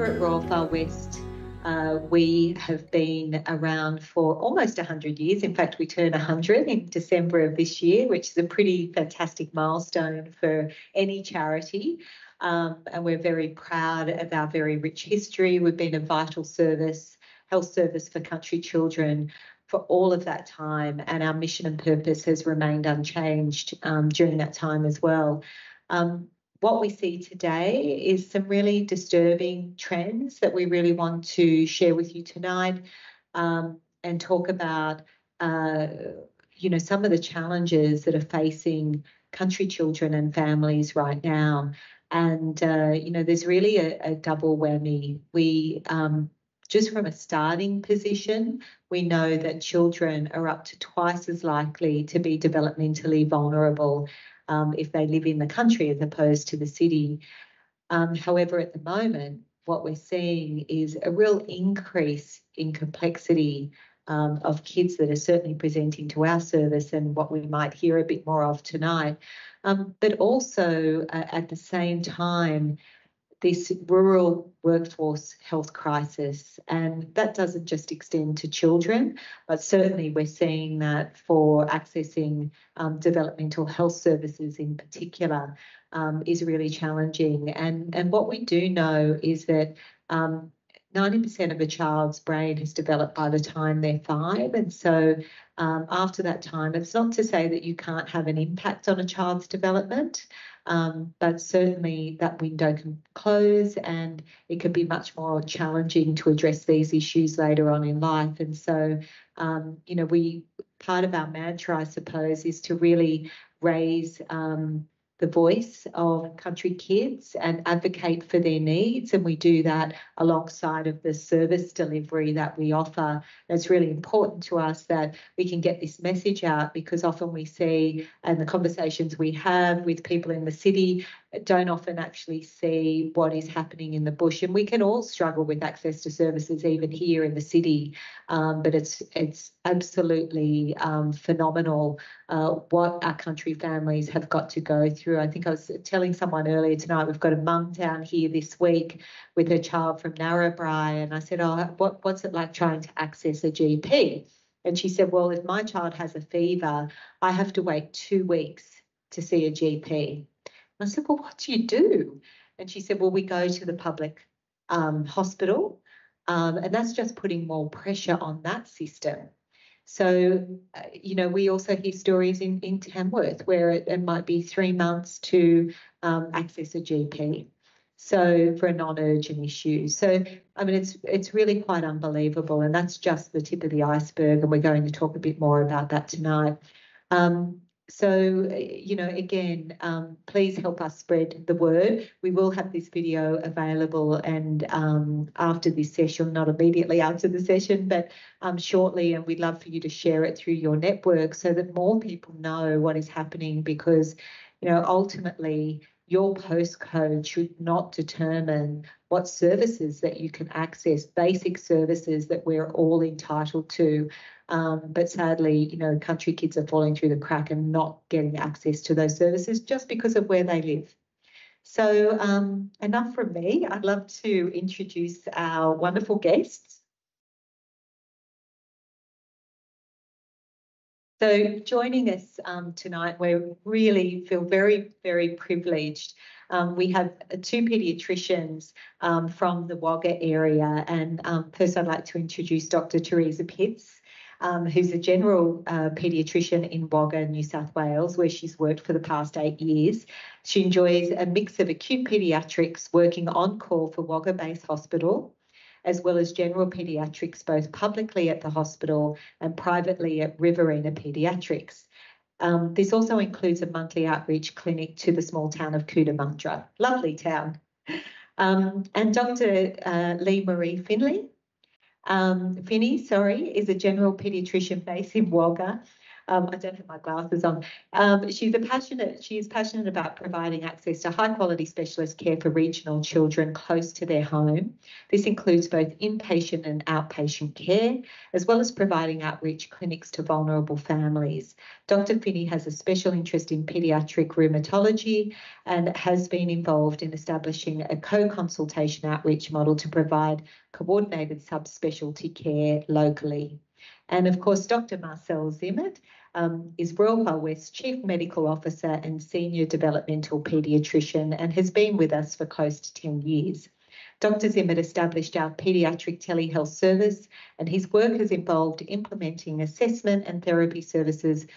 Here at Royal Far West, we have been around for almost 100 years. In fact, we turn 100 in December of this year, which is a pretty fantastic milestone for any charity. And we're very proud of our very rich history. We've been a vital service, health service for country children for all of that time, and our mission and purpose has remained unchanged during that time as well. What we see today is some really disturbing trends that we really want to share with you tonight, and talk about, some of the challenges that are facing country children and families right now. And, there's really a double whammy. We, just from a starting position, we know that children are up to twice as likely to be developmentally vulnerable if they live in the country as opposed to the city. However, at the moment, what we're seeing is a real increase in complexity of kids that are certainly presenting to our service, and what we might hear a bit more of tonight. But also at the same time, this rural workforce health crisis, and that doesn't just extend to children, but certainly we're seeing that for accessing developmental health services in particular is really challenging. And what we do know is that 90% of a child's brain has developed by the time they're 5, and so after that time, it's not to say that you can't have an impact on a child's development, but certainly that window can close, and it can be much more challenging to address these issues later on in life. And so, part of our mantra, I suppose, is to really raise the voice of country kids and advocate for their needs, and we do that alongside of the service delivery that we offer. And it's really important to us that we can get this message out, because often we see, and the conversations we have with people in the city don't often actually see what is happening in the bush. And we can all struggle with access to services even here in the city, but it's absolutely phenomenal what our country families have got to go through. I think I was telling someone earlier tonight, we've got a mum down here this week with her child from Narrabri, and I said, what's it like trying to access a GP? And she said, well, if my child has a fever, I have to wait 2 weeks to see a GP. I said, well, what do you do? And she said, well, we go to the public hospital, and that's just putting more pressure on that system. So, we also hear stories in Tamworth where it might be 3 months to access a GP, so for a non-urgent issue. So, I mean, it's really quite unbelievable, and that's just the tip of the iceberg, and we're going to talk a bit more about that tonight. So, again, please help us spread the word. We will have this video available, and after this session, not immediately after the session, but shortly, and we'd love for you to share it through your network so that more people know what is happening, because, ultimately, your postcode should not determine what services that you can access, basic services that we're all entitled to. But sadly, country kids are falling through the crack and not getting access to those services just because of where they live. So enough from me. I'd love to introduce our wonderful guests. So joining us tonight, we really feel very, very privileged. We have 2 paediatricians from the Wagga area, and first I'd like to introduce Dr. Theresa Pitts, who's a general paediatrician in Wagga, New South Wales, where she's worked for the past 8 years. She enjoys a mix of acute paediatrics, working on call for Wagga Base Hospital, as well as general paediatrics, both publicly at the hospital and privately at Riverina Paediatrics. This also includes a monthly outreach clinic to the small town of Cootamundra. Lovely town. And Dr. Leah-Maree Finney, is a general paediatrician based in Wagga. I don't have my glasses on. She is passionate about providing access to high quality specialist care for regional children close to their home. This includes both inpatient and outpatient care, as well as providing outreach clinics to vulnerable families. Dr. Finney has a special interest in paediatric rheumatology and has been involved in establishing a co-consultation outreach model to provide coordinated subspecialty care locally. And of course, Dr. Marcel Zimmet is Royal Far West Chief Medical Officer and Senior Developmental Paediatrician and has been with us for close to 10 years. Dr. Zimmet established our paediatric telehealth service, and his work has involved implementing assessment and therapy services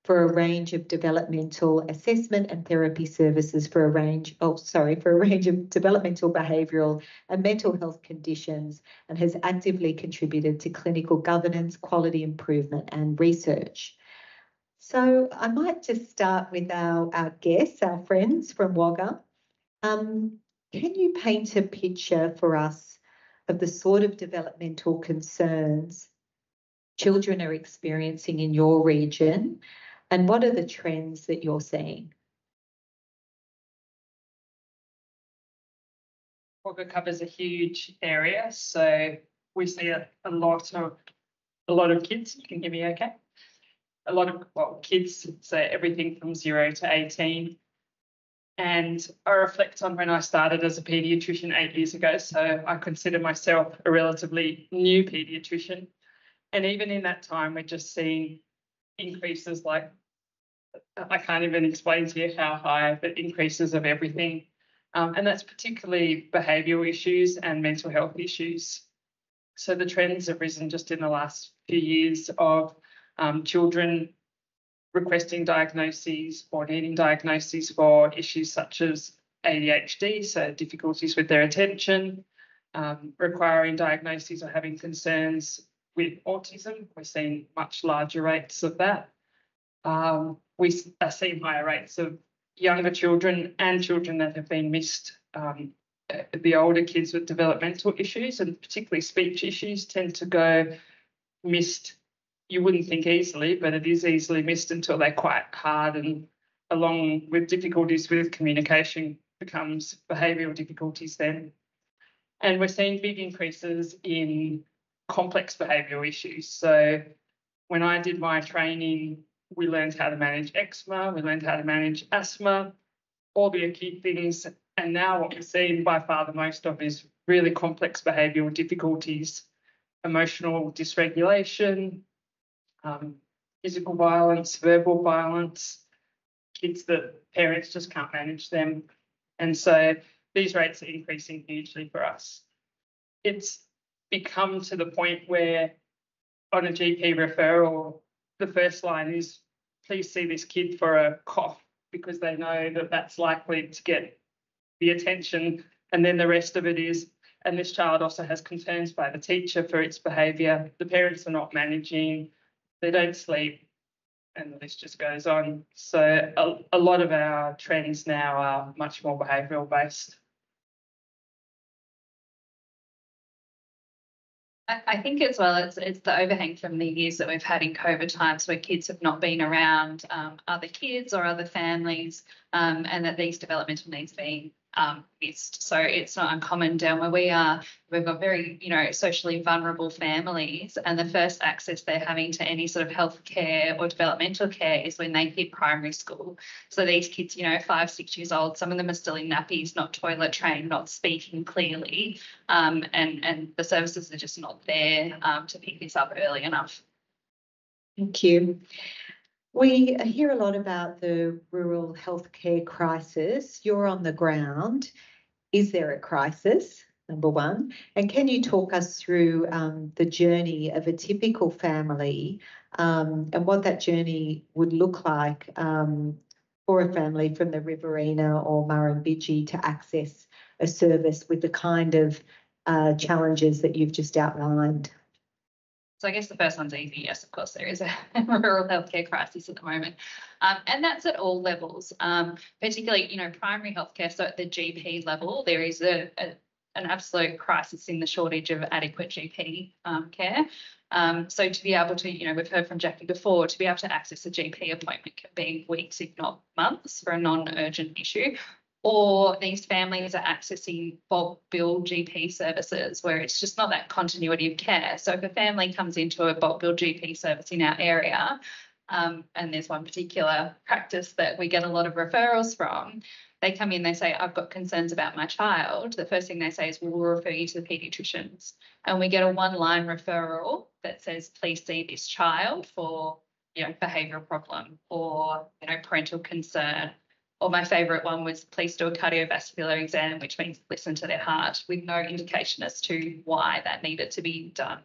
for a range of developmental assessment and therapy services for a range of developmental, behavioural and mental health conditions, and has actively contributed to clinical governance, quality improvement and research. So I might just start with our guests, our friends from Wagga. Can you paint a picture for us of the sort of developmental concerns children are experiencing in your region? And what are the trends that you're seeing? Wagga covers a huge area, so we see a lot of kids. You can hear me okay? A lot of kids, so everything from 0 to 18. And I reflect on when I started as a paediatrician 8 years ago, so I consider myself a relatively new paediatrician. And even in that time, we're just seeing increases like, I can't even explain to you how high, but increases of everything. And that's particularly behavioural issues and mental health issues. So the trends have risen just in the last few years of children requesting diagnoses or needing diagnoses for issues such as ADHD, so difficulties with their attention, requiring diagnoses or having concerns with autism. We're seeing much larger rates of that. We are seeing higher rates of younger children and children that have been missed. The older kids with developmental issues and particularly speech issues tend to go missed. You wouldn't think easily, but it is easily missed until they're quite hard, and along with difficulties with communication becomes behavioural difficulties then. And we're seeing big increases in complex behavioural issues. So when I did my training, we learned how to manage eczema, we learned how to manage asthma, all the acute things. And now what we're seeing by far the most of is really complex behavioural difficulties, emotional dysregulation, physical violence, verbal violence, kids that parents just can't manage them. And so these rates are increasing hugely for us. It's become to the point where on a GP referral, the first line is, please see this kid for a cough, because they know that that's likely to get the attention. And then the rest of it is, and this child also has concerns by the teacher for its behaviour. The parents are not managing, they don't sleep, and the list just goes on. So a lot of our trends now are much more behavioural based. I think as well it's the overhang from the years that we've had in COVID times where kids have not been around other kids or other families, and that these developmental needs being missed. So it's not uncommon down where we've got very, socially vulnerable families, and the first access they're having to any sort of health care or developmental care is when they hit primary school. So these kids, 5, 6 years old, some of them are still in nappies, not toilet trained, not speaking clearly, and the services are just not there to pick this up early enough. Thank you. We hear a lot about the rural healthcare crisis. You're on the ground. Is there a crisis, number one? And can you talk us through the journey of a typical family and what that journey would look like for a family from the Riverina or Murrumbidgee to access a service with the kind of challenges that you've just outlined? So I guess the first one's easy. Yes, of course, there is a rural healthcare crisis at the moment. And that's at all levels, particularly, primary healthcare. So at the GP level, there is an absolute crisis in the shortage of adequate GP care. So to be able to, we've heard from Jackie before, to be able to access a GP appointment can be weeks, if not months, for a non-urgent issue. Or these families are accessing bulk bill GP services where it's just not that continuity of care. So if a family comes into a bulk bill GP service in our area, and there's one particular practice that we get a lot of referrals from, they come in, they say, I've got concerns about my child. The first thing they say is, we'll refer you to the paediatricians. And we get a one-line referral that says, please see this child for, behavioural problem or, parental concern. Or my favourite one was, please do a cardiovascular exam, which means listen to their heart, with no indication as to why that needed to be done.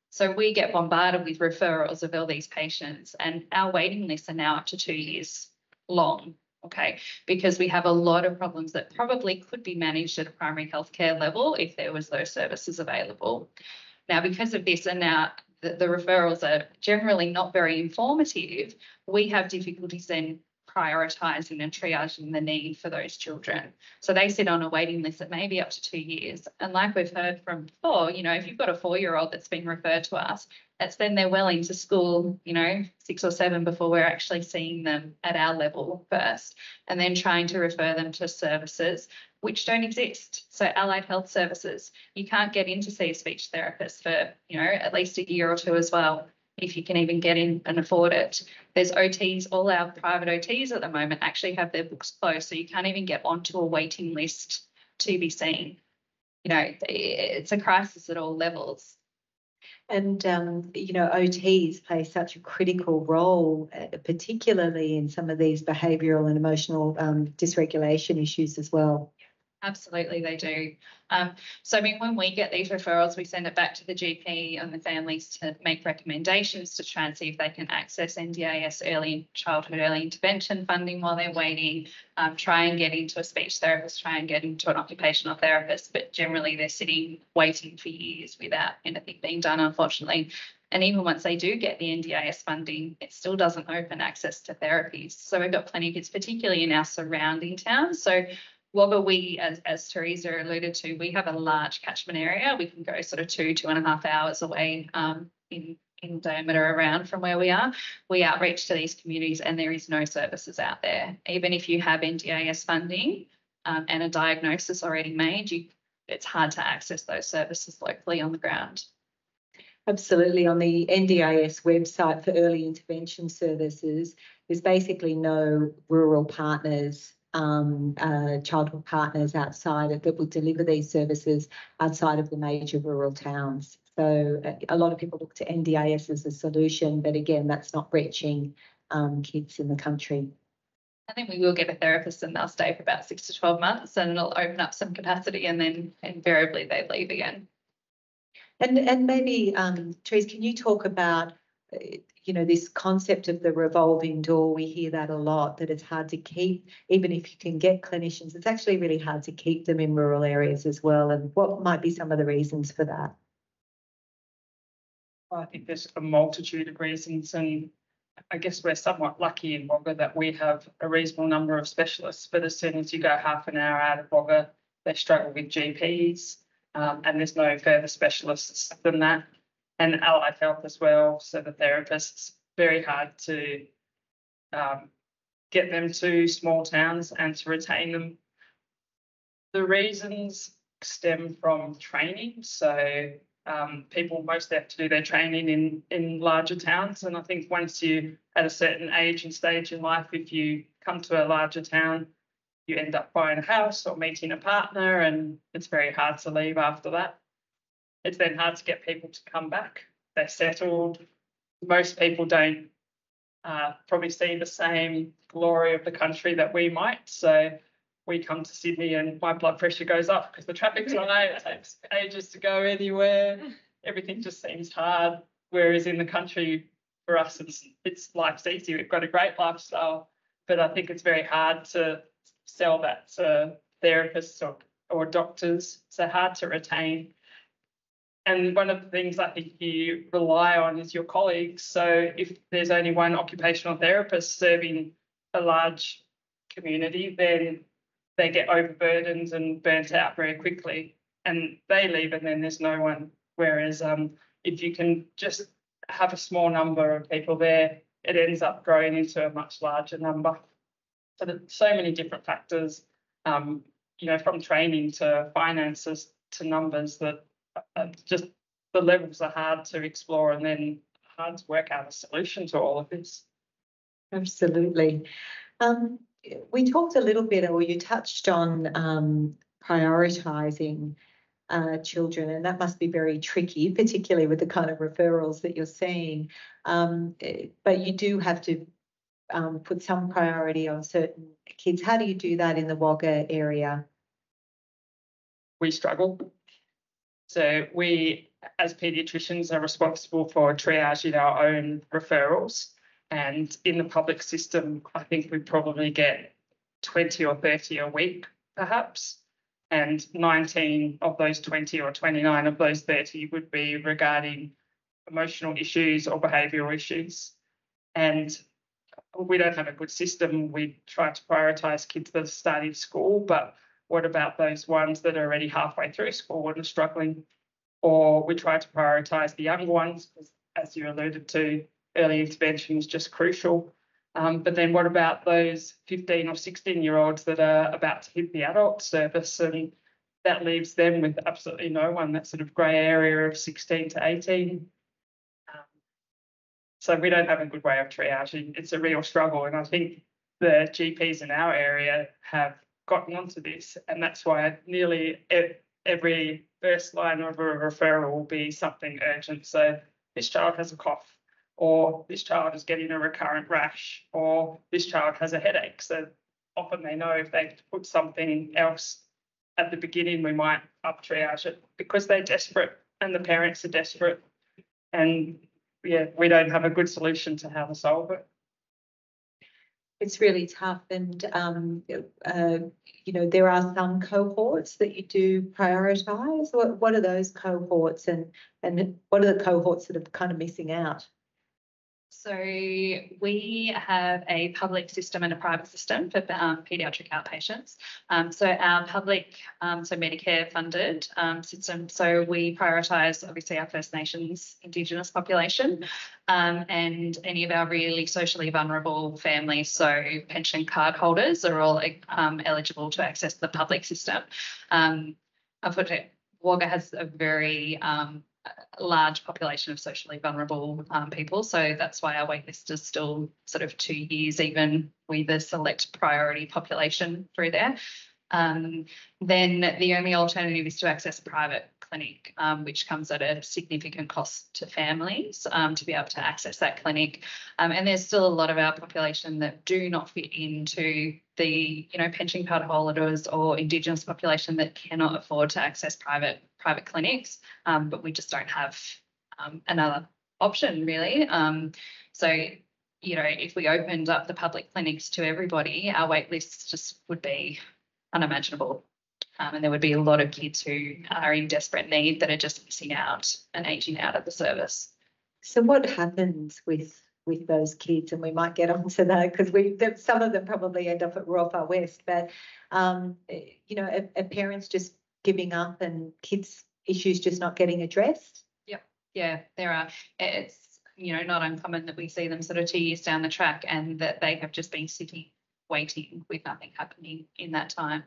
So we get bombarded with referrals of all these patients, and our waiting lists are now up to 2 years long, okay, because we have a lot of problems that probably could be managed at a primary healthcare level if there was those services available. Now, because of this, and now the referrals are generally not very informative, we have difficulties then prioritising and triaging the need for those children. So they sit on a waiting list that may be up to 2 years. And like we've heard from before, if you've got a 4-year-old that's been referred to us, that's then they're well into school, 6 or 7 before we're actually seeing them at our level first, and then trying to refer them to services which don't exist. So allied health services, you can't get in to see a speech therapist for, at least a year or 2 as well, if you can even get in and afford it. There's OTs, all our private OTs at the moment actually have their books closed, so you can't even get onto a waiting list to be seen. It's a crisis at all levels. And, OTs play such a critical role, particularly in some of these behavioural and emotional dysregulation issues as well. Absolutely, they do. So, when we get these referrals, we send it back to the GP and the families to make recommendations to try and see if they can access NDIS early childhood early intervention funding while they're waiting, try and get into a speech therapist, try and get into an occupational therapist, but generally they're sitting waiting for years without anything being done, unfortunately. And even once they do get the NDIS funding, it still doesn't open access to therapies. So we've got plenty of kids, particularly in our surrounding towns. So Wagga, we, as Theresa alluded to, we have a large catchment area. We can go sort of 2.5 hours away in diameter around from where we are. We outreach to these communities and there is no services out there. Even if you have NDIS funding and a diagnosis already made, it's hard to access those services locally on the ground. Absolutely. On the NDIS website for early intervention services, there's basically no rural partners, childhood partners outside that will deliver these services outside of the major rural towns. So a lot of people look to NDIS as a solution, but again, that's not reaching kids in the country. I think we will get a therapist and they'll stay for about 6 to 12 months and it'll open up some capacity, and then invariably they leave again. And maybe, Therese, can you talk about, this concept of the revolving door? We hear that a lot, that it's hard to keep, even if you can get clinicians, it's actually really hard to keep them in rural areas as well. And what might be some of the reasons for that? Well, I think there's a multitude of reasons, and I guess we're somewhat lucky in Wagga that we have a reasonable number of specialists, but as soon as you go half an hour out of Wagga, they struggle with GPs, and there's no further specialists than that. And allied health as well, so the therapists, very hard to get them to small towns and to retain them. The reasons stem from training, so people mostly have to do their training in larger towns, and I think once you at a certain age and stage in life, if you come to a larger town, you end up buying a house or meeting a partner, and it's very hard to leave after that. It's then hard to get people to come back. They're settled. Most people don't probably see the same glory of the country that we might. So we come to Sydney and my blood pressure goes up because the traffic's on. It takes ages to go anywhere. Everything just seems hard. Whereas in the country, for us, it's life's easy. We've got a great lifestyle. But I think it's very hard to sell that to therapists or doctors. So hard to retain. And one of the things I think you rely on is your colleagues. So if there's only one occupational therapist serving a large community, then they get overburdened and burnt out very quickly, and they leave and then there's no one. Whereas if you can just have a small number of people there, it ends up growing into a much larger number. So there's so many different factors, you know, from training to finances to numbers, that just the levels are hard to explore and then hard to work out a solution to all of this. Absolutely. We talked a little bit, or you touched on prioritising children, and that must be very tricky, particularly with the kind of referrals that you're seeing. But you do have to put some priority on certain kids. How do you do that in the Wagga area? We struggle. So we, as paediatricians, are responsible for triaging our own referrals. And in the public system, I think we probably get 20 or 30 a week, perhaps. And 19 of those 20 or 29 of those 30 would be regarding emotional issues or behavioural issues. And we don't have a good system. We try to prioritise kids that are starting school, but what about those ones that are already halfway through school and are struggling? Or we try to prioritise the younger ones, because as you alluded to, early intervention is just crucial. But then what about those 15 or 16-year-olds that are about to hit the adult service, and that leaves them with absolutely no one, that sort of grey area of 16 to 18. So we don't have a good way of triaging. It's a real struggle, and I think the GPs in our area have gotten onto this, and that's why nearly every first line of a referral will be something urgent. So this child has a cough, or this child is getting a recurrent rash, or this child has a headache. So often they know if they put something else at the beginning, we might up triage it, because they're desperate and the parents are desperate. And yeah, we don't have a good solution to how to solve it. It's really tough, and you know, there are some cohorts that you do prioritise. What are those cohorts, and what are the cohorts that are kind of missing out? So we have a public system and a private system for paediatric outpatients. So our public, so Medicare funded system, so we prioritise obviously our First Nations Indigenous population and any of our really socially vulnerable families. So pension card holders are all eligible to access the public system. Unfortunately, Wagga has a very large population of socially vulnerable people, so that's why our wait list is still sort of 2 years, even with a select priority population through there. Then the only alternative is to access a private clinic, which comes at a significant cost to families to be able to access that clinic. And there's still a lot of our population that do not fit into the, you know, pension card holders or Indigenous population that cannot afford to access private clinics, but we just don't have another option really. So, you know, if we opened up the public clinics to everybody, our wait lists just would be unimaginable. And there would be a lot of kids who are in desperate need that are just missing out and aging out of the service. So what happens with those kids? And we might get onto that, because some of them probably end up at Royal Far West, but you know, are parents just giving up and kids' issues just not getting addressed? Yeah, there are. It's, you know, not uncommon that we see them sort of 2 years down the track and that they have just been sitting waiting with nothing happening in that time.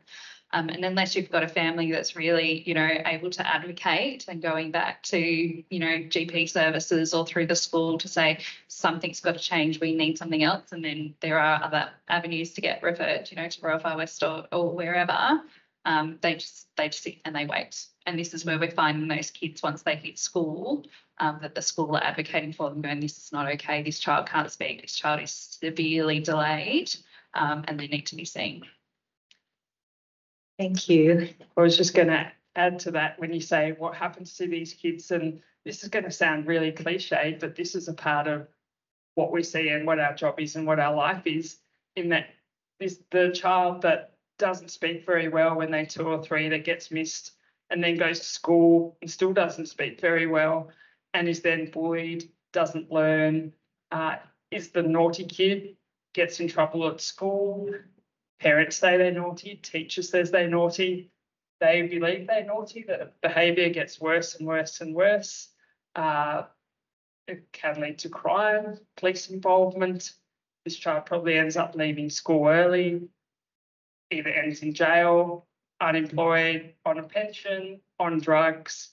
And unless you've got a family that's really, you know, able to advocate and going back to, you know, GP services or through the school to say something's got to change, we need something else, and then there are other avenues to get referred, you know, to Royal Far West or wherever, they just sit and they wait. And this is where we're finding those kids, once they hit school, that the school are advocating for them, going, this is not okay, this child can't speak, this child is severely delayed, and they need to be seen. Thank you. I was just going to add to that, when you say what happens to these kids, and this is going to sound really cliched, but this is a part of what we see and what our job is and what our life is, in that the child that doesn't speak very well when they're 2 or 3, that gets missed and then goes to school and still doesn't speak very well and is then bullied, doesn't learn, is the naughty kid, gets in trouble at school, parents say they're naughty, teacher says they're naughty, they believe they're naughty, the behaviour gets worse and worse and worse. It can lead to crime, police involvement. This child probably ends up leaving school early, either ends in jail, unemployed, on a pension, on drugs,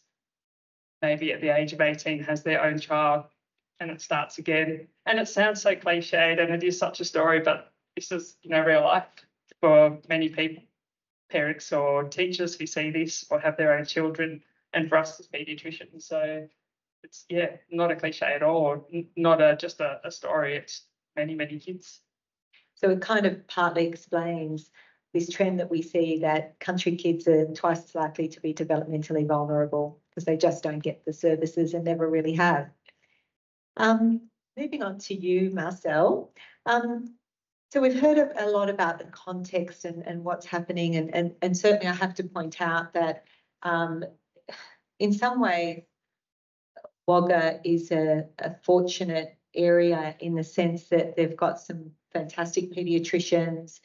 maybe at the age of 18 has their own child, and it starts again. And it sounds so cliched, and it is such a story, but this is, real life for many people, parents or teachers who see this or have their own children, and for us as paediatricians. So it's, not a cliche at all, or not just a story. It's many, many kids. So it kind of partly explains this trend that we see that country kids are twice as likely to be developmentally vulnerable because they just don't get the services and never really have. Moving on to you, Marcel. So we've heard a lot about the context and what's happening, and certainly I have to point out that in some way Wagga is a fortunate area in the sense that they've got some fantastic paediatricians.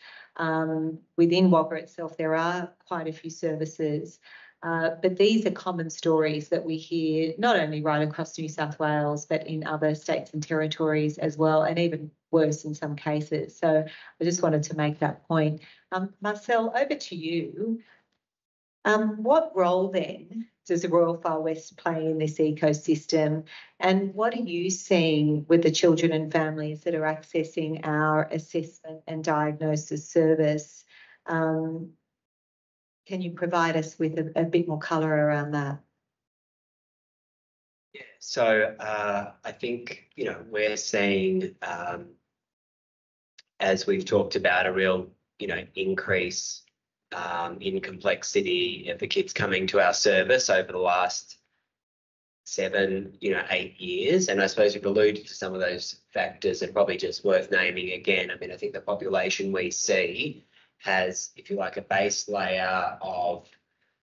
Within Wagga itself, there are quite a few services, but these are common stories that we hear not only right across New South Wales, but in other states and territories as well, and even worse in some cases. So I just wanted to make that point. Marcel, over to you. What role then does the Royal Far West play in this ecosystem, and what are you seeing with the children and families that are accessing our assessment and diagnosis service? Can you provide us with a bit more colour around that? Yeah, so I think, we're seeing, as we've talked about, a real, increase in complexity of the kids coming to our service over the last 7, 8 years. And I suppose we've alluded to some of those factors and probably just worth naming again. I mean, I think the population we see has, if you like, a base layer of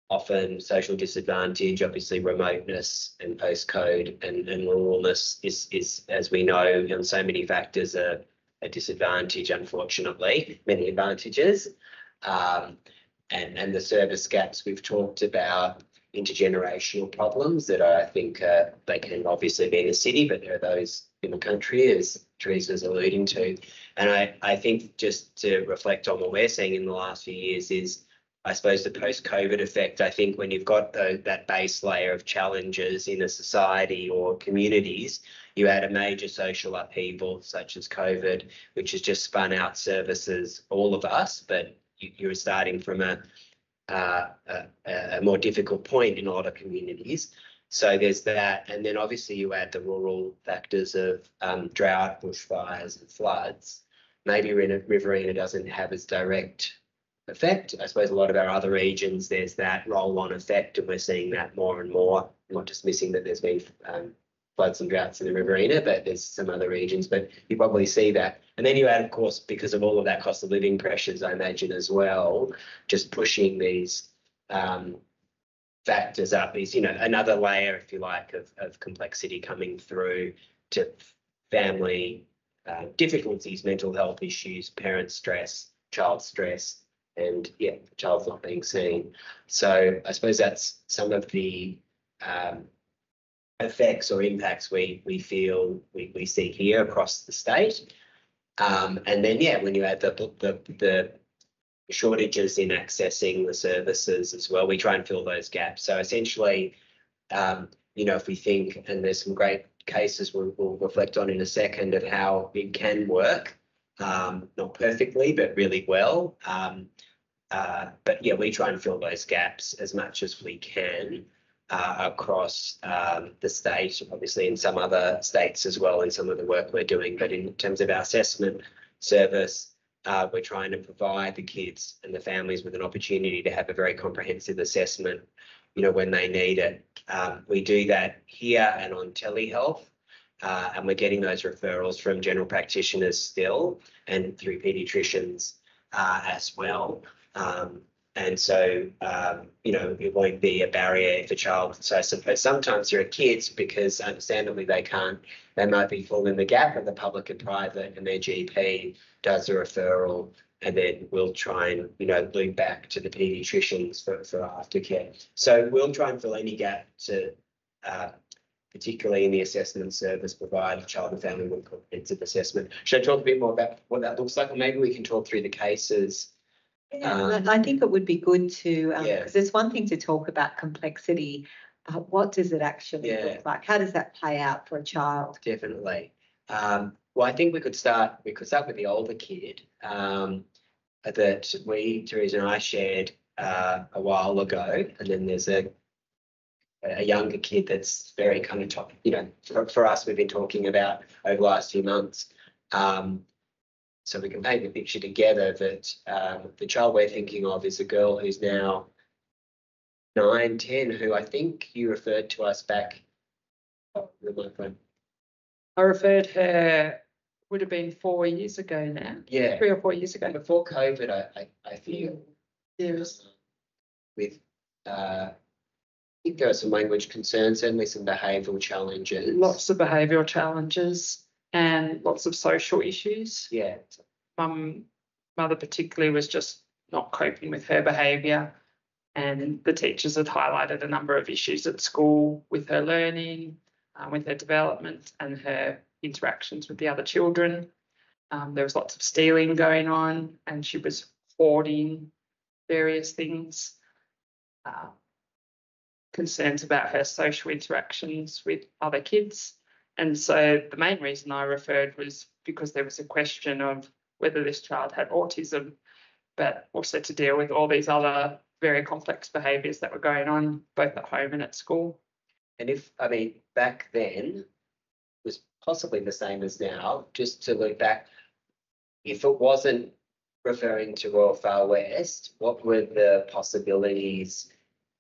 often social disadvantage, obviously remoteness and postcode and ruralness is, as we know, on so many factors, a disadvantage, unfortunately, many advantages. And the service gaps we've talked about, intergenerational problems that I think they can obviously be in the city, but there are those in the country, as Theresa's alluding to. And I think just to reflect on what we're seeing in the last few years is, I suppose, the post-COVID effect. I think when you've got that base layer of challenges in a society or communities, you add a major social upheaval such as COVID, which has just spun out services, all of us, but you're starting from a more difficult point in a lot of communities. So there's that. And then obviously you add the rural factors of drought, bushfires and floods. Maybe Riverina doesn't have as direct effect. I suppose a lot of our other regions, there's that roll-on effect, and we're seeing that more and more. I'm not dismissing that there's been floods and droughts in the Riverina, but there's some other regions, but you probably see that. And then you add, of course, because of all of that cost of living pressures, I imagine as well, just pushing these factors up is, another layer, if you like, of complexity coming through to family difficulties, mental health issues, parent stress, child stress, and the child's not being seen. So I suppose that's some of the effects or impacts we feel we see here across the state. And then, when you add the shortages in accessing the services as well, we try and fill those gaps. So essentially, if we think, and there's some great cases we'll reflect on in a second of how it can work, not perfectly, but really well. But we try and fill those gaps as much as we can across the state, obviously in some other states as well in some of the work we're doing. But in terms of our assessment service, we're trying to provide the kids and the families with an opportunity to have a very comprehensive assessment, when they need it. We do that here and on telehealth, and we're getting those referrals from general practitioners still and through paediatricians as well. And so, it won't be a barrier if a child, so sometimes there are kids, because understandably they might be filling the gap of the public and private, and their GP does a referral, and then we'll try and, loop back to the paediatricians for aftercare. So we'll try and fill any gap to particularly in the assessment service, provide child and family with comprehensive assessment. Should I talk a bit more about what that looks like, or maybe we can talk through the cases? I think it would be good to, Yeah. because it's one thing to talk about complexity. What does it actually Yeah. look like? How does that play out for a child? Definitely. Well, I think we could start with the older kid that Theresa and I shared a while ago, and then there's a younger kid that's very kind of top, for us, we've been talking about over the last few months. So we can paint the picture together that the child we're thinking of is a girl who's now 9, 10, who I think you referred to us back. Oh, the microphone. I referred her, would have been 4 years ago now. Yeah. 3 or 4 years ago. Before COVID, I feel Yes. with I think there are some language concerns, certainly some behavioural challenges. Lots of behavioural challenges and lots of social issues. Yeah. Mother particularly was just not coping with her behaviour, and the teachers had highlighted a number of issues at school with her learning, with her development and her interactions with the other children. There was lots of stealing going on, and she was hoarding various things. Concerns about her social interactions with other kids. And so the main reason I referred was because there was a question of whether this child had autism, but also to deal with all these other very complex behaviours that were going on both at home and at school. And back then was possibly the same as now, just to look back, if it wasn't referring to Royal Far West, what were the possibilities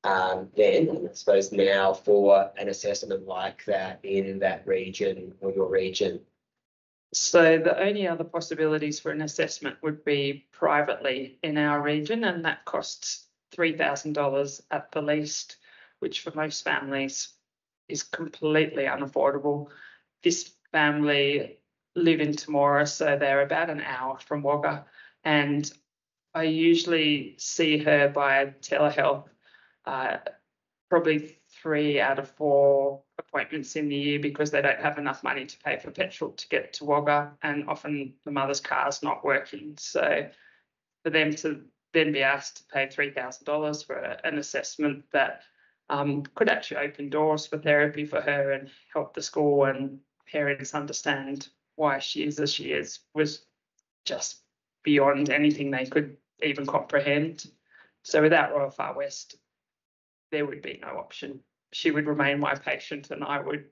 then, and I suppose now, for an assessment like that in that region or your region? So the only other possibilities for an assessment would be privately in our region, and that costs $3,000 at the least, which for most families is completely unaffordable. This family live in Temora, so they're about an hour from Wagga, and I usually see her by telehealth probably 3 out of 4 appointments in the year, because they don't have enough money to pay for petrol to get to Wagga, and often the mother's car's not working. So for them to then be asked to pay $3,000 for an assessment that could actually open doors for therapy for her and help the school and parents understand why she is as she is, was just beyond anything they could even comprehend. So without Royal Far West, there would be no option. She would remain my patient, and I would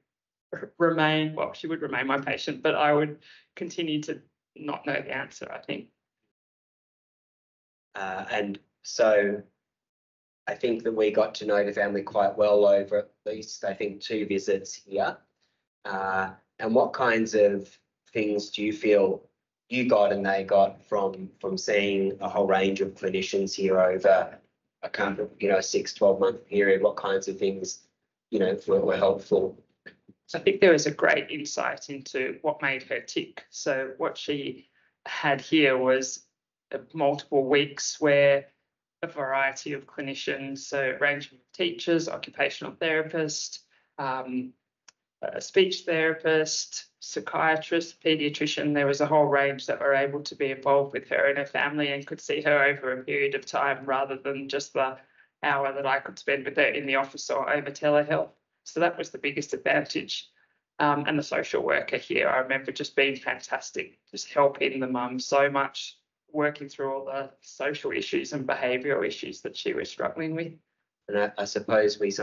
remain, well, she would remain my patient, but I would continue to not know the answer, I think. And so I think that we got to know the family quite well over at least, I think, 2 visits here. And what kinds of things do you feel you got and they got from seeing a whole range of clinicians here over a kind of, 6-12 month period? What kinds of things, were helpful? I think there was a great insight into what made her tick. So what she had here was multiple weeks where a variety of clinicians, so ranging from teachers, occupational therapists, a speech therapist, psychiatrist, paediatrician, there was a whole range that were able to be involved with her and her family and could see her over a period of time rather than just the hour that I could spend with her in the office or over telehealth. So that was the biggest advantage. And the social worker here, I remember just being fantastic, just helping the mum so much, working through all the social issues and behavioural issues that she was struggling with. And I suppose we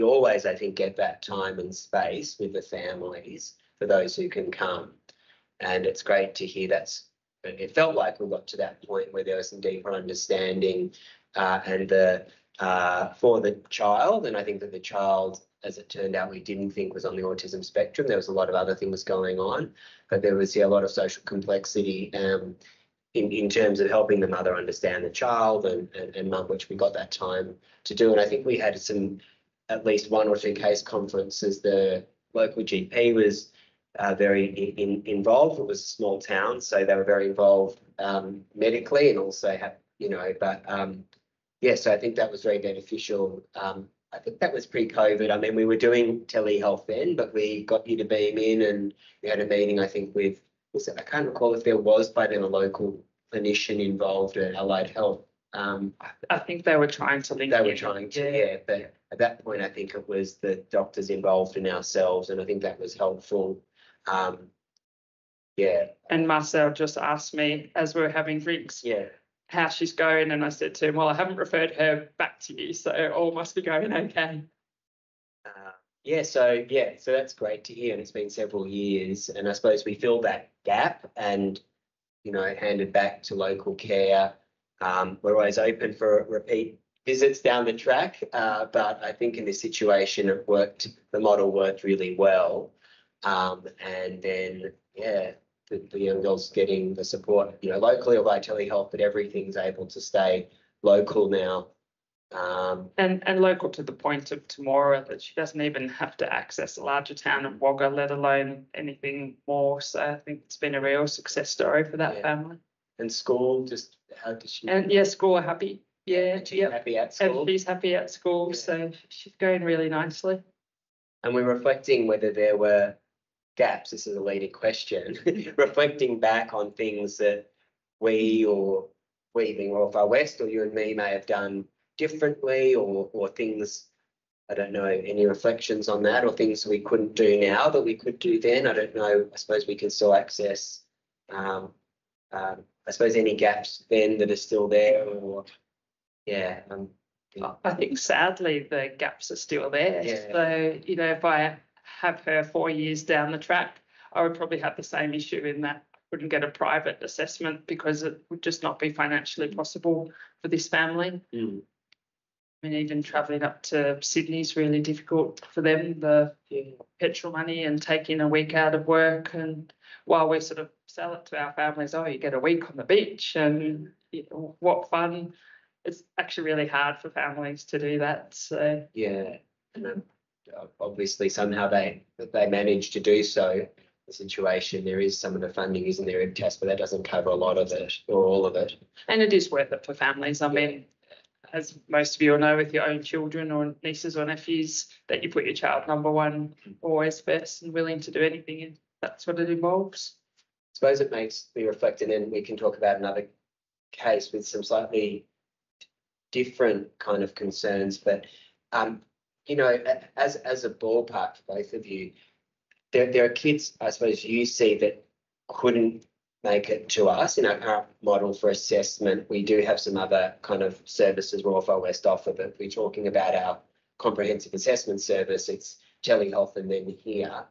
always, I think, get that time and space with the families for those who can come. And it's great to hear it felt like we got to that point where there was some deeper understanding and for the child. And I think that the child, as it turned out, we didn't think was on the autism spectrum. There was a lot of other things going on, but there was a lot of social complexity in terms of helping the mother understand the child and mum, which we got that time to do. And I think we had at least 1 or 2 case conferences. The local GP was very involved. It was a small town, so they were very involved medically, and also so I think that was very beneficial I think that was pre-COVID. I mean, we were doing telehealth then, but we got you to beam in and we had a meeting, I think, with, I can't recall if there was by then a local clinician involved at Allied Health. I think they were trying to link. They were trying to, yeah. But at that point, I think it was the doctors involved in ourselves, and I think that was helpful. Yeah. And Marcel just asked me as we were having drinks, how she's going, and I said to him, well, I haven't referred her back to you, so all must be going okay. So that's great to hear, and it's been several years, and I suppose we filled that gap and, you know, handed back to local care. We're always open for repeat visits down the track, but I think in this situation the model worked really well. And then, the young girls getting the support, you know, locally or by telehealth, but everything's able to stay local now. And local to the point of tomorrow, that she doesn't even have to access a larger town of Wagga, let alone anything more. So I think it's been a real success story for that family. And school, just how does she? And school are happy. Yeah, she's happy at school. And she's happy at school, so she's going really nicely. And we're reflecting whether there were gaps. This is a leading question. Reflecting back on things that we being Royal Far West, or you and me may have done differently, or things, I don't know, any reflections on that, or things we couldn't do now that we could do then? I don't know. I suppose we can still access, I suppose, any gaps then that are still there, or I think sadly the gaps are still there. So, you know, if I have her 4 years down the track, I would probably have the same issue in that I couldn't get a private assessment because it would just not be financially possible for this family. I mean, even travelling up to Sydney is really difficult for them, the petrol money and taking a week out of work. And while we sort of sell it to our families, oh, you get a week on the beach and, you know, what fun. It's actually really hard for families to do that. So and obviously somehow they manage to do so. The situation, there is some of the funding isn't there in test, but that doesn't cover a lot of it or all of it. And it is worth it for families. I mean, as most of you will know, with your own children or nieces or nephews, that you put your child number one always first and willing to do anything, and that's what it involves. I suppose it makes me reflect, and then we can talk about another case with some slightly different kind of concerns, but you know, as a ballpark for both of you, there are kids, I suppose, you see that couldn't make it to us in our current model for assessment. We do have some other kind of services Royal Far West offer, but we're talking about our comprehensive assessment service. It's telehealth, and then here,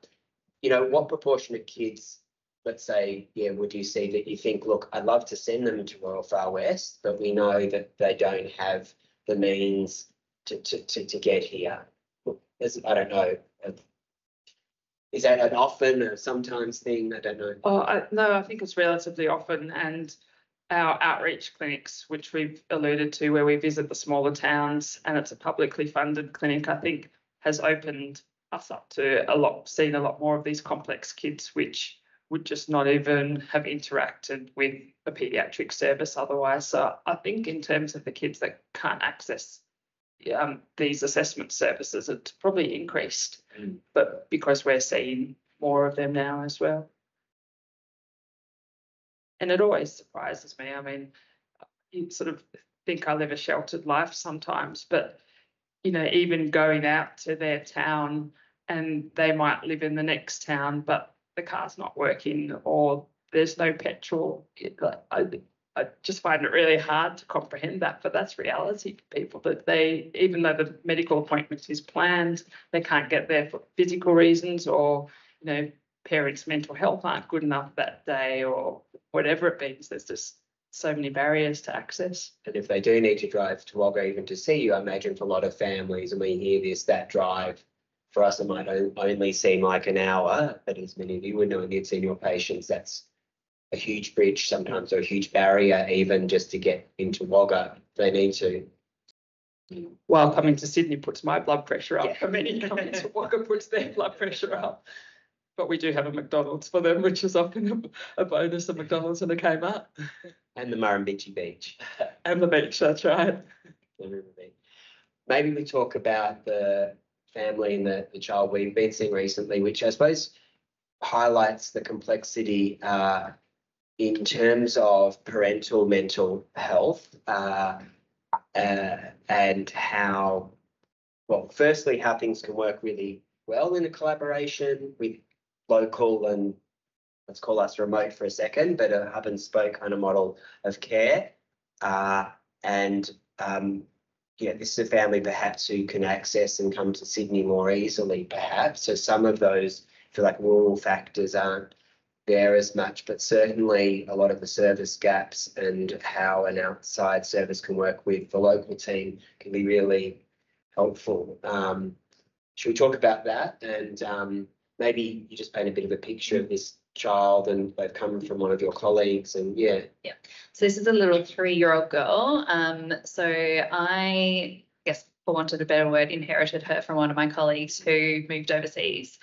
you know, what proportion of kids, let's say, would you see that you think, look, I'd love to send them to Royal Far West, but we know that they don't have the means to get here? I don't know. Is that an often or sometimes thing? I don't know. No, I think it's relatively often. And our outreach clinics, which we've alluded to, where we visit the smaller towns, and it's a publicly funded clinic, I think has opened us up to seeing a lot more of these complex kids, which would just not even have interacted with a paediatric service otherwise. So I think in terms of the kids that can't access these assessment services, it's probably increased, but because we're seeing more of them now as well. And it always surprises me. I mean, you sort of think I live a sheltered life sometimes, but, you know, even going out to their town, and they might live in the next town, but the car's not working or there's no petrol. I just find it really hard to comprehend that, but that's reality for people, that they, even though the medical appointment is planned, they can't get there for physical reasons, or, you know, parents' mental health aren't good enough that day, or whatever it means. There's just so many barriers to access. And if they do need to drive to Wagga even to see you, I imagine for a lot of families, and we hear this, that drive, for us, it might only seem like an hour, but as many of you would know, and you've seen your patients, that's a huge bridge sometimes, or a huge barrier even just to get into Wagga if they need to. While coming to Sydney puts my blood pressure up, for many coming to Wagga puts their blood pressure up. But we do have a McDonald's for them, which is often a bonus, a McDonald's and a Kmart. And the Murrumbidgee Beach. And the beach, that's right. maybe we talk about the family and the child we've been seeing recently, which I suppose highlights the complexity in terms of parental mental health and how, well, firstly, how things can work really well in a collaboration with local and, let's call us remote for a second, but a hub and spoke kind of model of care. Yeah, this is a family perhaps who can access and come to Sydney more easily, perhaps. So some of those, I feel like rural factors aren't there as much, but certainly a lot of the service gaps and how an outside service can work with the local team can be really helpful. Should we talk about that? And maybe you just paint a bit of a picture of this child, and they've come from one of your colleagues, and yeah. So this is a little 3-year-old girl. So I guess, for want of a better word, inherited her from one of my colleagues who moved overseas.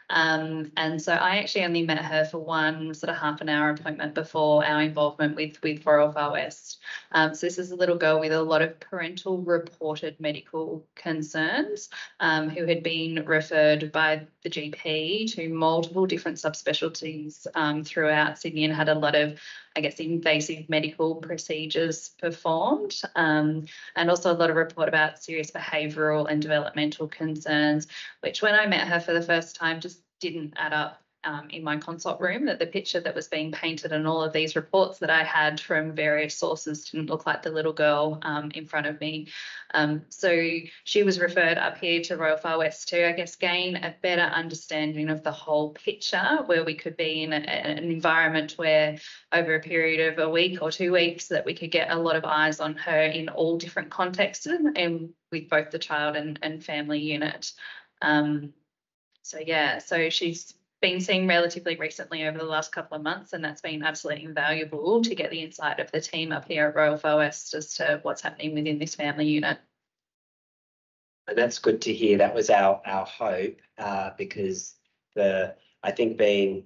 And so I actually only met her for one sort of half an hour appointment before our involvement with Royal Far West. So this is a little girl with a lot of parental reported medical concerns, who had been referred by the GP to multiple different subspecialties throughout Sydney and had a lot of, I guess, invasive medical procedures performed, and also a lot of report about serious behavioural and developmental concerns, which when I met her for the first time just didn't add up in my consult room, that the picture that was being painted and all of these reports that I had from various sources didn't look like the little girl in front of me. So she was referred up here to Royal Far West to, I guess, gain a better understanding of the whole picture, where we could be in an environment where over a period of a week or 2 weeks that we could get a lot of eyes on her in all different contexts and with both the child and family unit. So she's been seen relatively recently over the last couple of months, and that's been absolutely invaluable to get the insight of the team up here at Royal Far West as to what's happening within this family unit. And that's good to hear. That was our hope, because I think being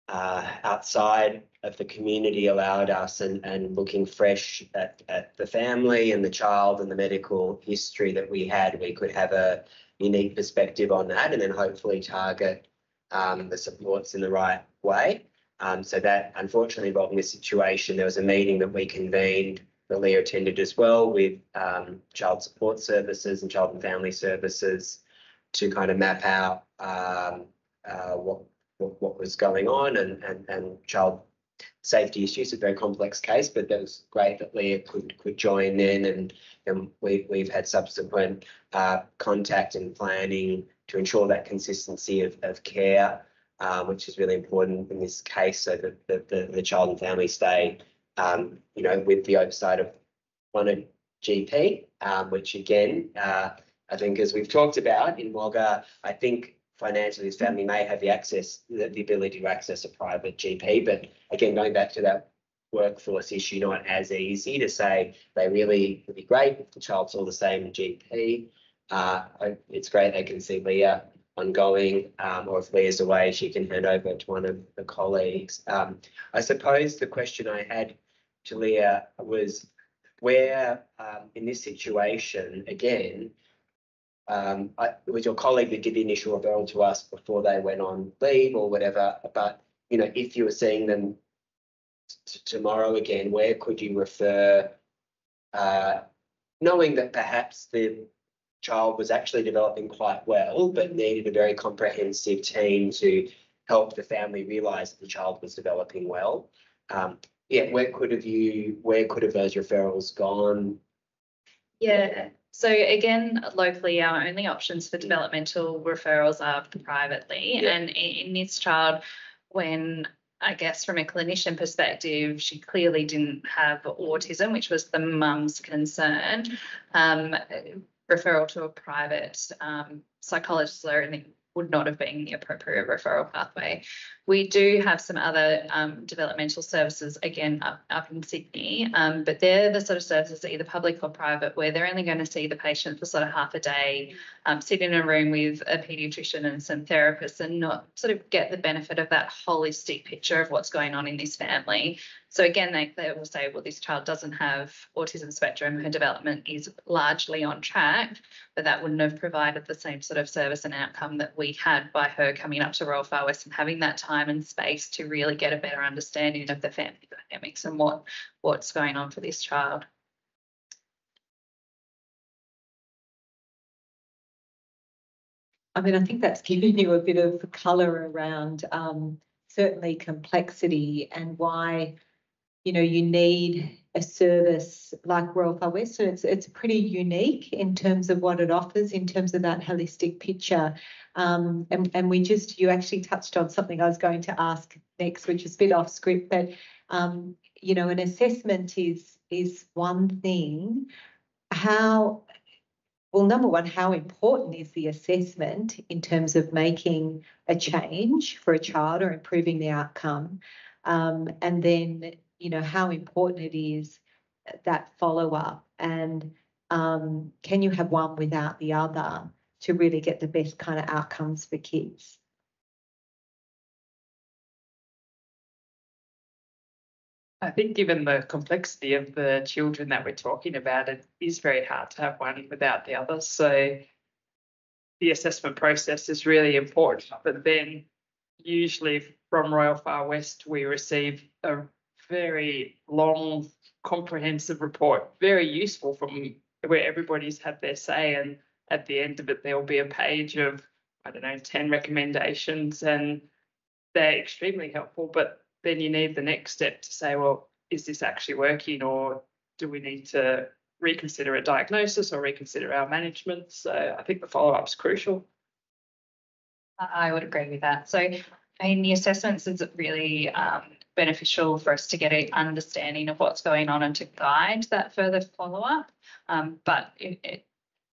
outside of the community allowed us and looking fresh at the family and the child and the medical history that we had, we could have a unique perspective on that and then hopefully target the supports in the right way. So that unfortunately involved in this situation, there was a meeting that we convened that Leah attended as well with child support services and child and family services to kind of map out what was going on and child safety issues. A very complex case, but that was great that Leah could join in, and we've had subsequent contact and planning to ensure that consistency of care, which is really important in this case, so that the child and family stay, with the oversight of one GP, which again, I think as we've talked about in Wagga, I think financially this family may have the ability to access a private GP, but again, going back to that workforce issue, not as easy to say they really would be great if the child saw the same GP. It's great they can see Leah ongoing, or if Leah's away, she can hand over to one of the colleagues. I suppose the question I had to Leah was where, in this situation, again, it was your colleague that did the initial referral to us before they went on leave or whatever, but, if you were seeing them tomorrow again, where could you refer, knowing that perhaps the child was actually developing quite well, but needed a very comprehensive team to help the family realise that the child was developing well? Where could have those referrals gone? Yeah. So again, locally, our only options for developmental referrals are privately. Yeah. And in this child, when I guess from a clinician perspective, she clearly didn't have autism, which was the mum's concern. Referral to a private psychologist would not have been the appropriate referral pathway. We do have some other developmental services, again, up in Sydney, but they're the sort of services, either public or private, where they're only going to see the patient for sort of half a day, sit in a room with a paediatrician and some therapists and not sort of get the benefit of that holistic picture of what's going on in this family. So again, they will say, well, this child doesn't have autism spectrum, her development is largely on track, but that wouldn't have provided the same sort of service and outcome that we had by her coming up to Royal Far West and having that time and space to really get a better understanding of the family dynamics and what's going on for this child. I mean, I think that's giving you a bit of colour around certainly complexity and why, you know, you need a service like Royal Far West. And it's pretty unique in terms of what it offers, in terms of that holistic picture. And you actually touched on something I was going to ask next, which is a bit off script, but, you know, an assessment is one thing. Well, number one, how important is the assessment in terms of making a change for a child or improving the outcome? And then, you know, how important it is that follow-up, and can you have one without the other to really get the best kind of outcomes for kids? I think given the complexity of the children that we're talking about, it is very hard to have one without the other. So the assessment process is really important. But then usually from Royal Far West, we receive a very long, comprehensive report, very useful, from where everybody's had their say. And at the end of it, there will be a page of, I don't know, 10 recommendations, and they're extremely helpful. But then you need the next step to say, well, is this actually working, or do we need to reconsider a diagnosis or reconsider our management? So I think the follow-up is crucial. I would agree with that. So in the assessments, is really beneficial for us to get an understanding of what's going on and to guide that further follow-up. But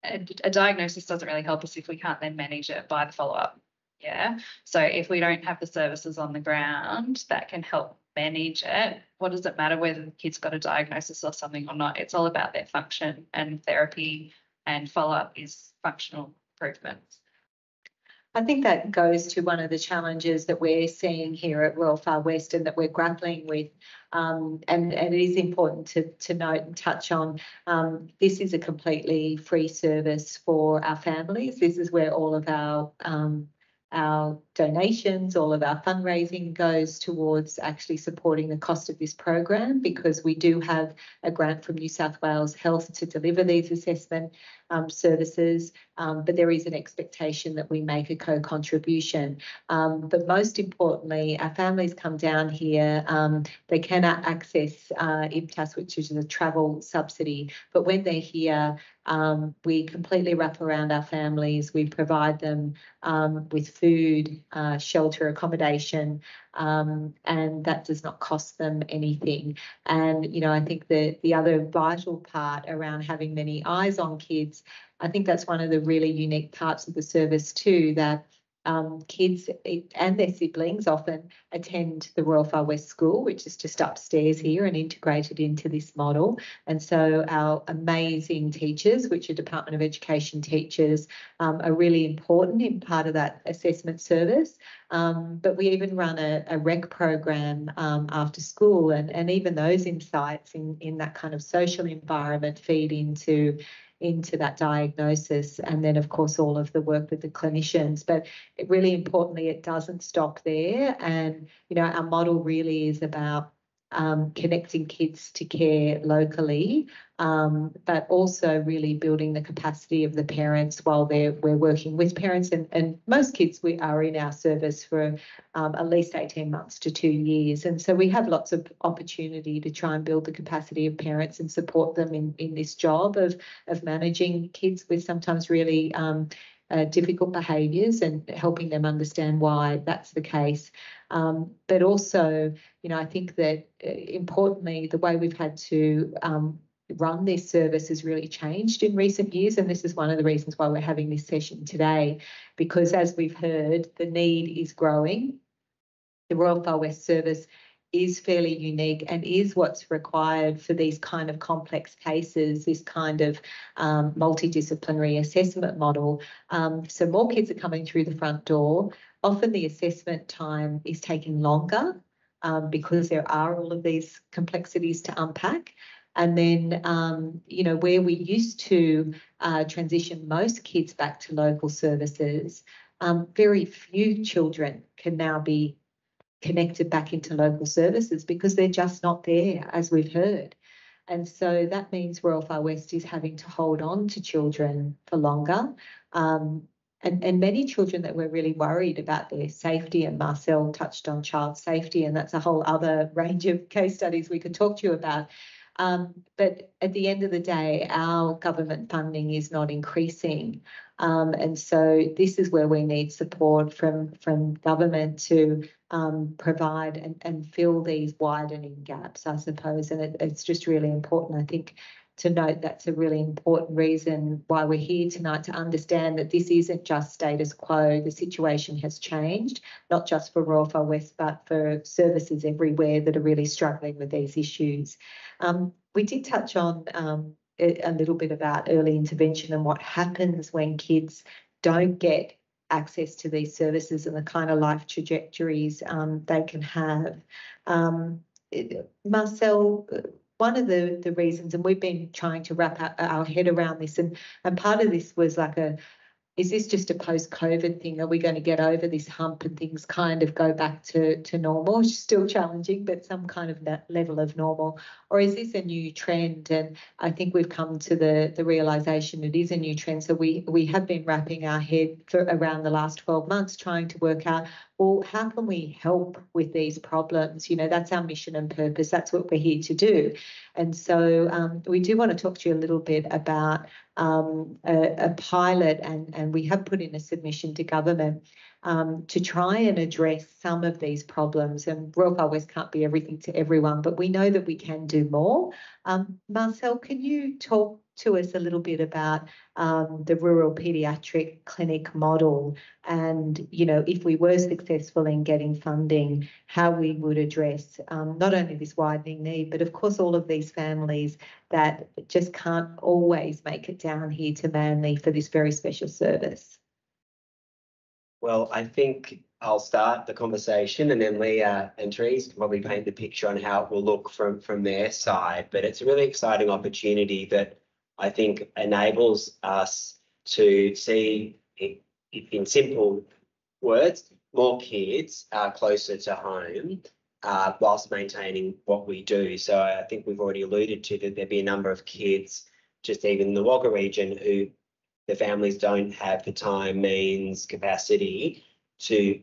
a diagnosis doesn't really help us if we can't then manage it by the follow-up. Yeah. So if we don't have the services on the ground that can help manage it, what does it matter whether the kid's got a diagnosis or something or not? It's all about their function, and therapy and follow-up is functional improvements. I think that goes to one of the challenges that we're seeing here at Royal Far West and that we're grappling with. And it is important to note and touch on, this is a completely free service for our families. This is where all of our donations, all of our fundraising goes towards actually supporting the cost of this program, because we do have a grant from New South Wales Health to deliver these assessment services, but there is an expectation that we make a co-contribution. But most importantly, our families come down here, they cannot access IBTAS, which is a travel subsidy, but when they're here, we completely wrap around our families. We provide them with food, shelter, accommodation, and that does not cost them anything. And, you know, I think the other vital part around having many eyes on kids, I think that's one of the really unique parts of the service too, that kids and their siblings often attend the Royal Far West School, which is just upstairs here and integrated into this model. And so our amazing teachers, which are Department of Education teachers, are really important in part of that assessment service. But we even run a rec program after school, and even those insights in that kind of social environment feed into that diagnosis, and then of course all of the work with the clinicians. But really importantly, it doesn't stop there, and you know, our model really is about connecting kids to care locally, but also really building the capacity of the parents while we're working with parents, and most kids we are in our service for at least 18 months to 2 years, and so we have lots of opportunity to try and build the capacity of parents and support them in this job of managing kids with sometimes really difficult behaviours and helping them understand why that's the case. But also, you know, I think that importantly, the way we've had to run this service has really changed in recent years. And this is one of the reasons why we're having this session today, because as we've heard, the need is growing. The Royal Far West service is fairly unique and is what's required for these kind of complex cases, this kind of multidisciplinary assessment model. So more kids are coming through the front door. Often the assessment time is taking longer. because there are all of these complexities to unpack. And then, you know, where we used to transition most kids back to local services, very few children can now be connected back into local services because they're just not there, as we've heard. And so that means Royal Far West is having to hold on to children for longer. And many children that we're really worried about their safety, and Marcel touched on child safety, and that's a whole other range of case studies we could talk to you about. But at the end of the day, our government funding is not increasing. And so this is where we need support from government to provide and fill these widening gaps, I suppose. And it's just really important, I think, to note that's a really important reason why we're here tonight, to understand that this isn't just status quo. The situation has changed, not just for Royal Far West, but for services everywhere that are really struggling with these issues. We did touch on a little bit about early intervention and what happens when kids don't get access to these services and the kind of life trajectories they can have. Marcel, one of the reasons, and we've been trying to wrap our head around this, and part of this was like is this just a post-COVID thing? Are we going to get over this hump and things kind of go back to normal? It's still challenging, but some kind of level of normal. Or is this a new trend? And I think we've come to the realisation it is a new trend. So we have been wrapping our head for around the last 12 months trying to work out, well, how can we help with these problems? You know, that's our mission and purpose. That's what we're here to do. And so we do want to talk to you a little bit about a pilot, and we have put in a submission to government to try and address some of these problems. And Royal Far West can't be everything to everyone, but we know that we can do more. Marcel, can you talk to us a little bit about the rural paediatric clinic model, and, you know, if we were successful in getting funding, how we would address not only this widening need, but of course all of these families that just can't always make it down here to Manly for this very special service? Well, I think I'll start the conversation, and then Leah and Therese can probably paint the picture on how it will look from their side. But it's a really exciting opportunity that I think enables us to see, in simple words, more kids closer to home whilst maintaining what we do. So I think we've already alluded to that there'd be a number of kids just even in the Wagga region who the families don't have the time, means, capacity to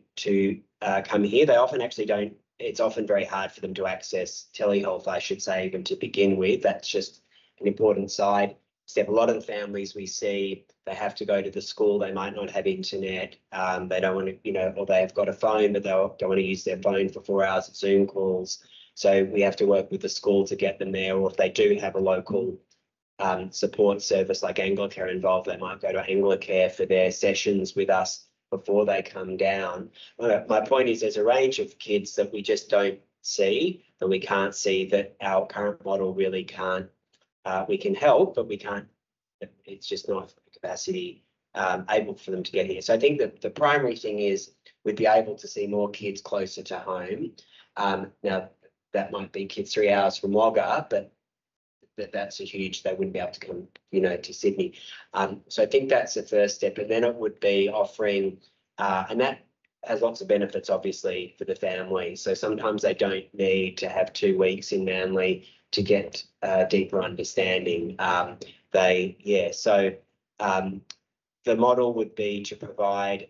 come here. They often actually don't. It's often very hard for them to access telehealth, I should say, even to begin with. That's just an important side step. A lot of the families we see, they have to go to the school. They might not have internet. They don't want to, you know, or they've got a phone, but they don't want to use their phone for 4 hours of Zoom calls. So we have to work with the school to get them there. Or if they do have a local support service like Anglicare involved, they might go to Anglicare for their sessions with us before they come down. My point is there's a range of kids that we just don't see, and we can't see that our current model really can't. We can help, but we can't. It's just not capacity able for them to get here. So I think that the primary thing is we'd be able to see more kids closer to home. Now that might be kids 3 hours from Wagga, but that's a huge, they wouldn't be able to come, you know, to Sydney. So I think that's the first step. And then it would be offering, and that has lots of benefits, obviously, for the family. So sometimes they don't need to have 2 weeks in Manly to get deeper understanding. So the model would be to provide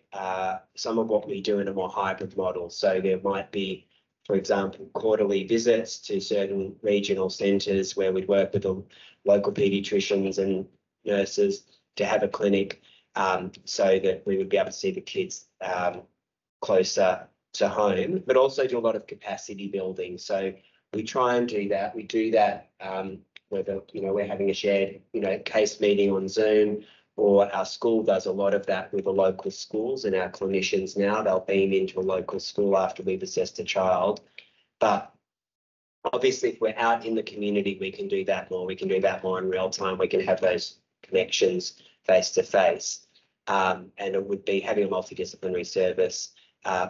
some of what we do in a more hybrid model. So there might be, for example, quarterly visits to certain regional centres where we'd work with the local paediatricians and nurses to have a clinic so that we would be able to see the kids closer to home, but also do a lot of capacity building. So we try and do that. We do that whether, you know, we're having a shared, you know, case meeting on Zoom, or our school does a lot of that with the local schools, and our clinicians now, they'll beam into a local school after we've assessed a child. But obviously, if we're out in the community, we can do that more. We can do that more in real time. We can have those connections face to face. And it would be having a multidisciplinary service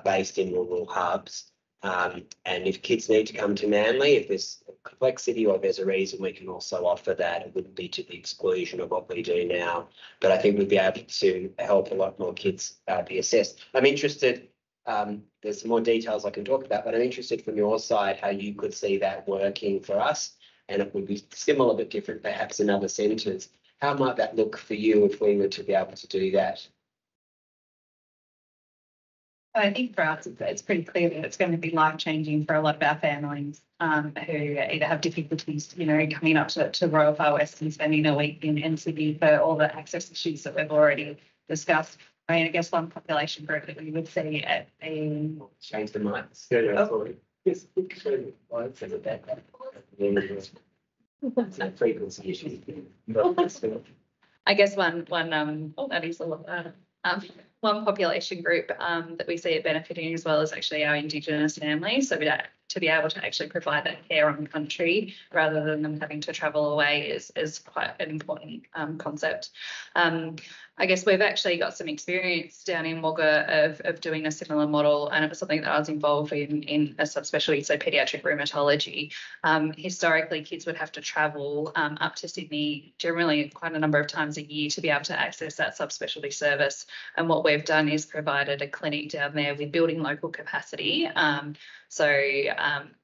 based in rural hubs And if kids need to come to Manly, if there's complexity or there's a reason, we can also offer that. It wouldn't be to the exclusion of what we do now, but I think we'd be able to help a lot more kids be assessed. I'm interested, there's some more details I can talk about, but I'm interested from your side how you could see that working for us. And it would be similar but different perhaps in other centres. How might that look for you if we were to be able to do that? I think for us, it's pretty clear that it's going to be life-changing for a lot of our families who either have difficulties, coming up to Royal Far West and spending a week in Sydney for all the access issues that we've already discussed. I mean, I guess one population group that we would see at a... Change the mics. Yes. It's a frequency issue. I guess one population group that we see it benefiting as well is actually our Indigenous families. So to be able to actually provide that care on country rather than them having to travel away is quite an important concept. I guess we've actually got some experience down in Wagga of doing a similar model, and it was something that I was involved in a subspecialty, so paediatric rheumatology. Historically, kids would have to travel up to Sydney generally quite a number of times a year to be able to access that subspecialty service. And what we've done is provided a clinic down there with building local capacity.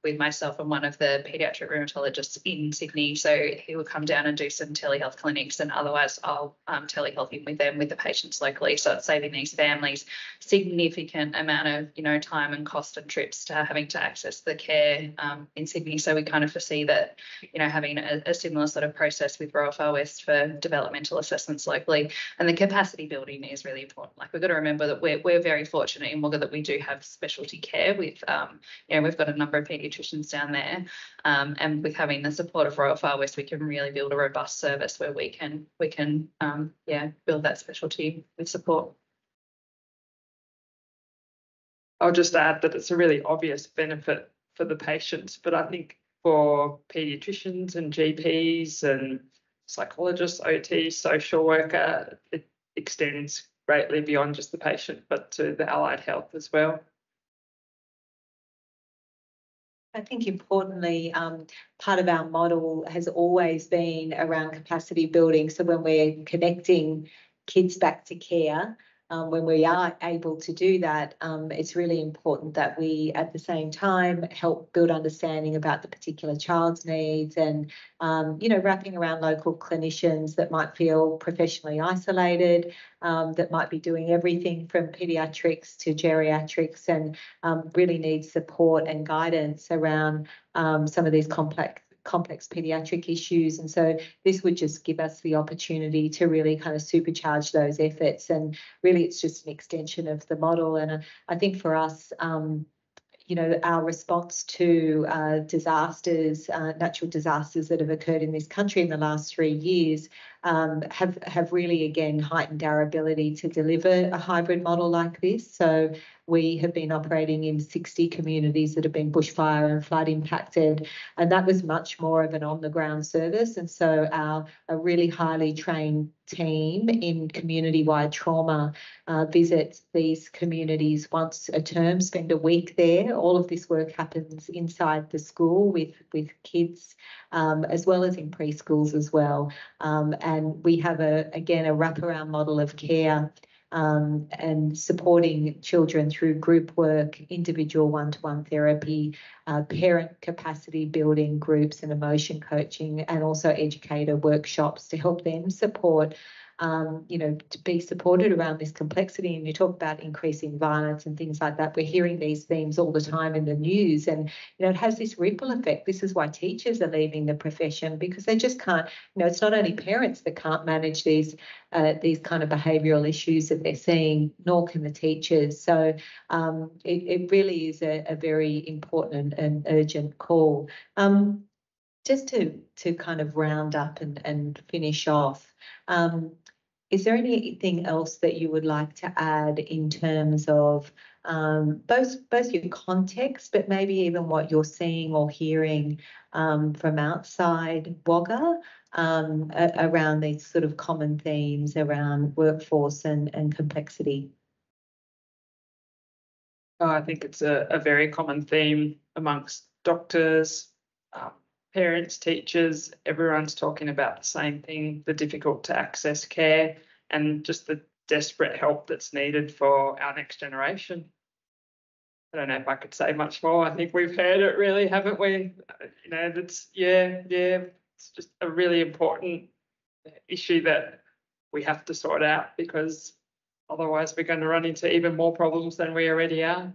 With myself and one of the paediatric rheumatologists in Sydney, so he will come down and do some telehealth clinics, and otherwise I'll telehealth in with them, with the patients locally. So it's saving these families significant amount of time and cost and trips to having to access the care in Sydney. So we kind of foresee that having a similar sort of process with Royal Far West for developmental assessments locally. And the capacity building is really important. Like, we've got to remember that we're very fortunate in Wagga that we do have specialty care with we've got a number of paediatricians down there, and with having the support of Royal Far West, we can really build a robust service where we can build that specialty with support. I'll just add that it's a really obvious benefit for the patients, but I think for paediatricians and GPs and psychologists, OT, social worker, it extends greatly beyond just the patient, but to the allied health as well. I think importantly, part of our model has always been around capacity building. So when we're connecting kids back to care, when we are able to do that, it's really important that we, at the same time, help build understanding about the particular child's needs and, wrapping around local clinicians that might feel professionally isolated, that might be doing everything from paediatrics to geriatrics and really need support and guidance around some of these complex paediatric issues. And so this would just give us the opportunity to really kind of supercharge those efforts. And really, it's just an extension of the model. And I think for us, our response to disasters, natural disasters that have occurred in this country in the last 3 years have really, again, heightened our ability to deliver a hybrid model like this. So we have been operating in 60 communities that have been bushfire and flood impacted, and that was much more of an on-the-ground service. And so a really highly trained team in community-wide trauma visits these communities once a term, spend a week there. All of this work happens inside the school with kids, as well as in preschools as well. And we have, a wraparound model of care and supporting children through group work, individual one-to-one therapy, parent capacity building groups and emotion coaching, and also educator workshops to help them support, to be supported around this complexity. And you talk about increasing violence and things like that. We're hearing these themes all the time in the news, and, it has this ripple effect. This is why teachers are leaving the profession, because they just can't, it's not only parents that can't manage these kind of behavioural issues that they're seeing, nor can the teachers. So it really is a very important and urgent call. Just to kind of round up and finish off, is there anything else that you would like to add in terms of both your context, but maybe even what you're seeing or hearing from outside Wagga around these sort of common themes around workforce and complexity? I think it's a very common theme amongst doctors, parents, teachers. Everyone's talking about the same thing, the difficult to access care and just the desperate help that's needed for our next generation. I don't know if I could say much more. I think we've heard it really, haven't we? You know, that's, yeah, it's just a really important issue that we have to sort out, because otherwise we're going to run into even more problems than we already are.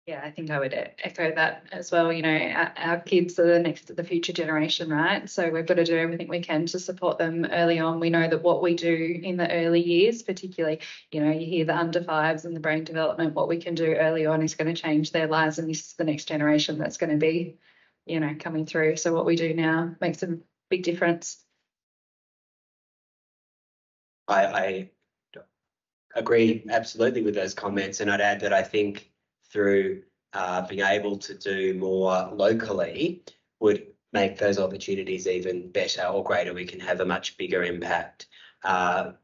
Yeah, I think I would echo that as well. You know, our kids are the future generation, right? So we've got to do everything we can to support them early on. We know that what we do in the early years, particularly, you know, you hear the under fives and the brain development, what we can do early on is going to change their lives, and this is the next generation that's going to be, you know, coming through. So what we do now makes a big difference. I agree absolutely with those comments, and I'd add that I think through being able to do more locally would make those opportunities even better or greater. We can have a much bigger impact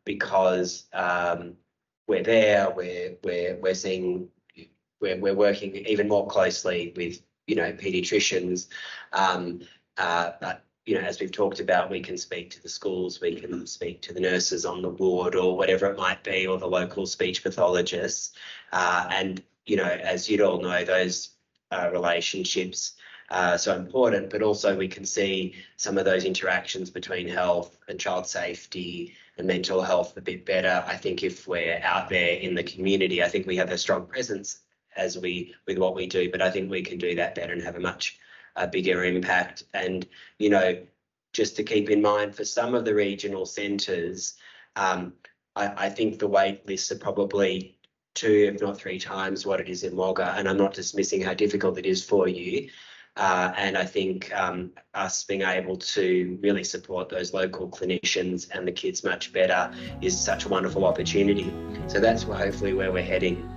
because we're there, we're seeing, we're working even more closely with, you know, paediatricians. But you know, as we've talked about, we can speak to the schools, we can speak to the nurses on the ward or whatever it might be, or the local speech pathologists. And, you know, as you'd all know, those relationships are so important, but also we can see some of those interactions between health and child safety and mental health a bit better. I think if we're out there in the community, I think we have a strong presence with what we do, but I think we can do that better and have a much bigger impact. And, you know, just to keep in mind, for some of the regional centres, I think the wait lists are probably 2, if not 3 times what it is in Wagga, and I'm not dismissing how difficult it is for you. And I think us being able to really support those local clinicians and the kids much better is such a wonderful opportunity. So that's hopefully where we're heading.